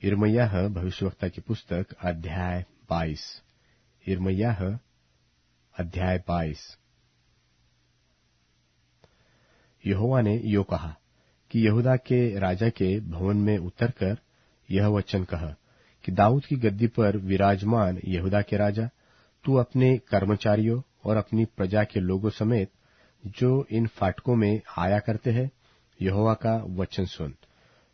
यिर्मयाह भविष्यवक्ता की पुस्तक अध्याय 22। यिर्मयाह अध्याय 22। यहोवा ने यो कहा कि यहूदा के राजा के भवन में उतरकर यह वचन कह कि दाऊद की गद्दी पर विराजमान यहूदा के राजा, तू अपने कर्मचारियों और अपनी प्रजा के लोगों समेत जो इन फाटकों में आया करते हैं, यहोवा का वचन सुन।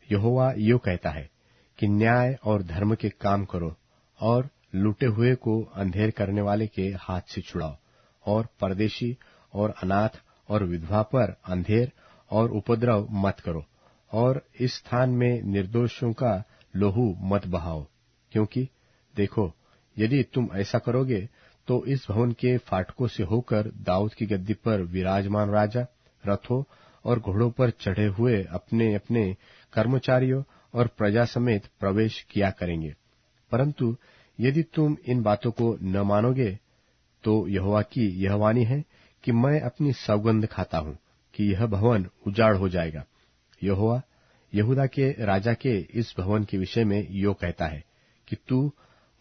यहोवा यो कहता है कि न्याय और धर्म के काम करो और लूटे हुए को अंधेर करने वाले के हाथ से छुड़ाओ, और परदेशी और अनाथ और विधवा पर अंधेर और उपद्रव मत करो, और इस स्थान में निर्दोषों का लोहू मत बहाओ। क्योंकि देखो, यदि तुम ऐसा करोगे तो इस भवन के फाटकों से होकर दाऊद की गद्दी पर विराजमान राजा रथों और घोड़ों पर चढ़े हुए अपने अपने कर्मचारियों और प्रजा समेत प्रवेश किया करेंगे। परंतु यदि तुम इन बातों को न मानोगे, तो यहोवा की यह वाणी है कि मैं अपनी सौगंध खाता हूं कि यह भवन उजाड़ हो जाएगा। यहोवा यहूदा के राजा के इस भवन के विषय में यो कहता है कि तू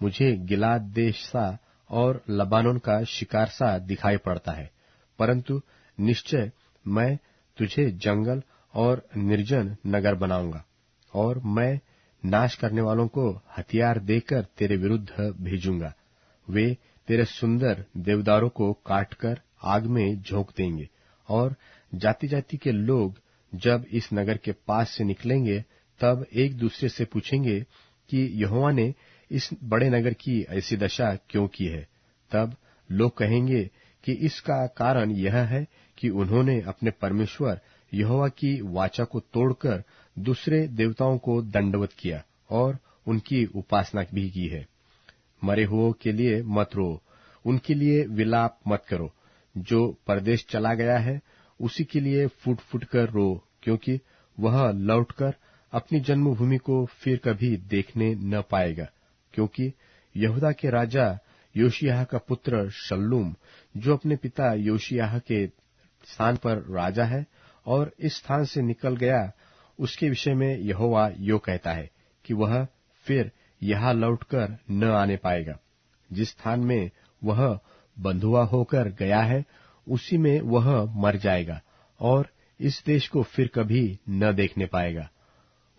मुझे गिलाद देश सा और लबानोन का शिकार सा दिखाई पड़ता है, परंतु निश्चय मैं तुझे जंगल और निर्जन नगर बनाऊंगा, और मैं नाश करने वालों को हथियार देकर तेरे विरुद्ध भेजूंगा। वे तेरे सुंदर देवदारों को काटकर आग में झोंक देंगे, और जाति जाति के लोग जब इस नगर के पास से निकलेंगे, तब एक दूसरे से पूछेंगे कि यहोवा ने इस बड़े नगर की ऐसी दशा क्यों की है। तब लोग कहेंगे कि इसका कारण यह है कि उन्होंने अपने परमेश्वर यहोवा की वाचा को तोड़कर दूसरे देवताओं को दंडवत किया और उनकी उपासना भी की है। मरे हुओं के लिए मत रो, उनके लिए विलाप मत करो। जो परदेश चला गया है, उसी के लिए फूट फूट कर रो, क्योंकि वह लौटकर अपनी जन्मभूमि को फिर कभी देखने न पाएगा। क्योंकि यहूदा के राजा योशिय्याह का पुत्र शल्लूम, जो अपने पिता योशिय्याह के स्थान पर राजा है और इस स्थान से निकल गया, उसके विषय में यहोवा यो कहता है कि वह फिर यहां लौटकर न आने पाएगा। जिस स्थान में वह बंधुआ होकर गया है, उसी में वह मर जाएगा और इस देश को फिर कभी न देखने पाएगा।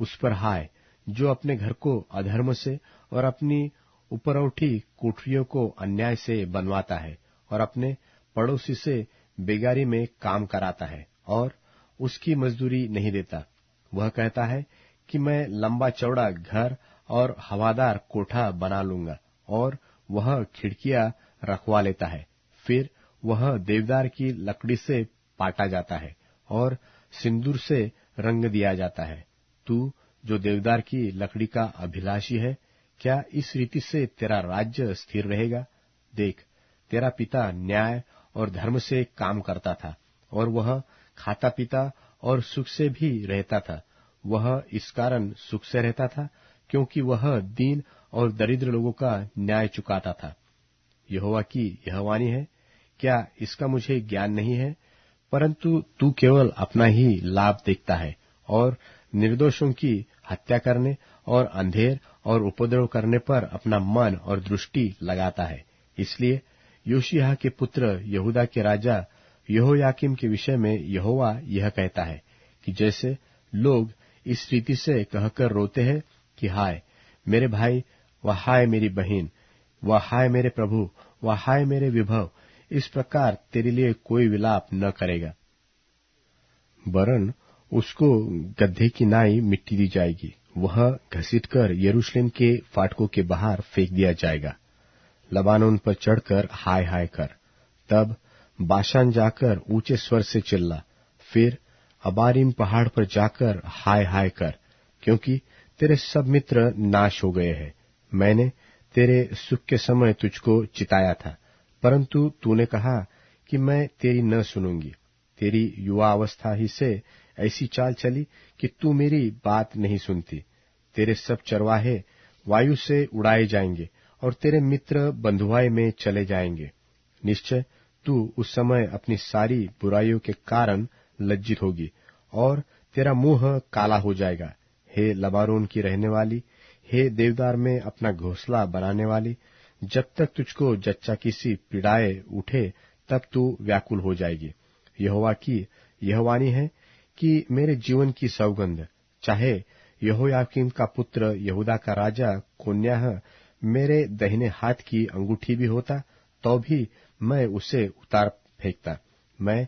उस पर हाय जो अपने घर को अधर्म से और अपनी उपरौठी कोठरियों को अन्याय से बनवाता है और अपने पड़ोसी से बेगारी में काम कराता है और उसकी मजदूरी नहीं देता। वह कहता है कि मैं लंबा चौड़ा घर और हवादार कोठा बना लूंगा, और वह खिड़कियां रखवा लेता है। फिर वह देवदार की लकड़ी से पाटा जाता है और सिंदूर से रंग दिया जाता है। तू जो देवदार की लकड़ी का अभिलाषी है, क्या इस रीति से तेरा राज्य स्थिर रहेगा? देख, तेरा पिता न्याय और धर्म से काम करता था, और वह खाता पीता और सुख से भी रहता था। वह इस कारण सुख से रहता था क्योंकि वह दीन और दरिद्र लोगों का न्याय चुकाता था। यहोवा की यह वाणी है, क्या इसका मुझे ज्ञान नहीं है? परंतु तू केवल अपना ही लाभ देखता है और निर्दोषों की हत्या करने और अंधेर और उपद्रव करने पर अपना मन और दृष्टि लगाता है। इसलिए योशिय्याह के पुत्र यहूदा के राजा यहोयाकीम के विषय में यहोवा यह कहता है कि जैसे लोग इस रीति से कहकर रोते हैं कि हाय मेरे भाई, व हाय मेरी बहन, व हाय मेरे प्रभु, व हाय मेरे विभव, इस प्रकार तेरे लिए कोई विलाप न करेगा। वरन उसको गड्ढे की नाई मिट्टी दी जाएगी, वह घसीटकर यरूशलेम के फाटकों के बाहर फेंक दिया जाएगा। लबानोन पर चढ़कर हाय हाय कर, तब बाशान जाकर ऊंचे स्वर से चिल्ला, फिर अबारीम पहाड़ पर जाकर हाय हाय कर, क्योंकि तेरे सब मित्र नाश हो गए हैं। मैंने तेरे सुख के समय तुझको चिताया था, परंतु तूने कहा कि मैं तेरी न सुनूंगी। तेरी युवा अवस्था ही से ऐसी चाल चली कि तू मेरी बात नहीं सुनती। तेरे सब चरवाहे वायु से उड़ाए जाएंगे और तेरे मित्र बंधुआई में चले जाएंगे। निश्चय तू उस समय अपनी सारी बुराइयों के कारण लज्जित होगी और तेरा मुंह काला हो जाएगा। हे लबानोन की रहने वाली, हे देवदार में अपना घोंसला बनाने वाली, जब तक तुझको जच्चा की सी पीड़ाए उठे तब तू व्याकुल हो जाएगी। यहोवा की यह वाणी है कि मेरे जीवन की सौगंध, चाहे यहोयाकीम का पुत्र यहूदा का राजा कोन्याह मेरे दाहिने हाथ की अंगूठी भी होता, तो भी मैं उसे उतार फेंकता। मैं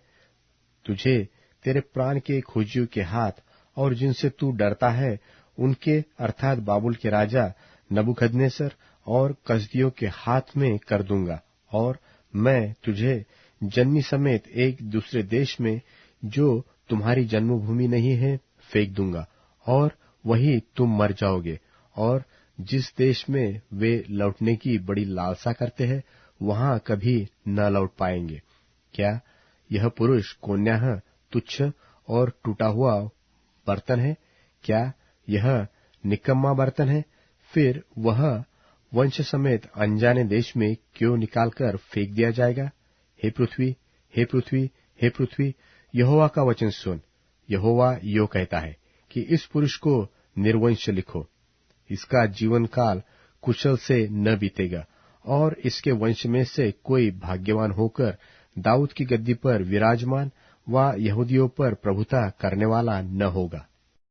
तुझे तेरे प्राण के खोजियों के हाथ और जिनसे तू डरता है उनके अर्थात बाबुल के राजा नबूकदनेस्सर और कसदियों के हाथ में कर दूंगा, और मैं तुझे जन्नी समेत एक दूसरे देश में जो तुम्हारी जन्मभूमि नहीं है फेंक दूंगा, और वहीं तुम मर जाओगे। और जिस देश में वे लौटने की बड़ी लालसा करते हैं वहां कभी न लौट पाएंगे। क्या यह पुरुष कोन्याह तुच्छ और टूटा हुआ बर्तन है? क्या यह निकम्मा बर्तन है? फिर वह वंश समेत अनजाने देश में क्यों निकालकर फेंक दिया जाएगा? हे पृथ्वी, हे पृथ्वी, हे पृथ्वी, यहोवा का वचन सुन। यहोवा यो कहता है कि इस पुरुष को निर्वंश लिखो, इसका जीवन काल कुशल से न बीतेगा, और इसके वंश में से कोई भाग्यवान होकर दाऊद की गद्दी पर विराजमान व यहूदियों पर प्रभुता करने वाला न होगा।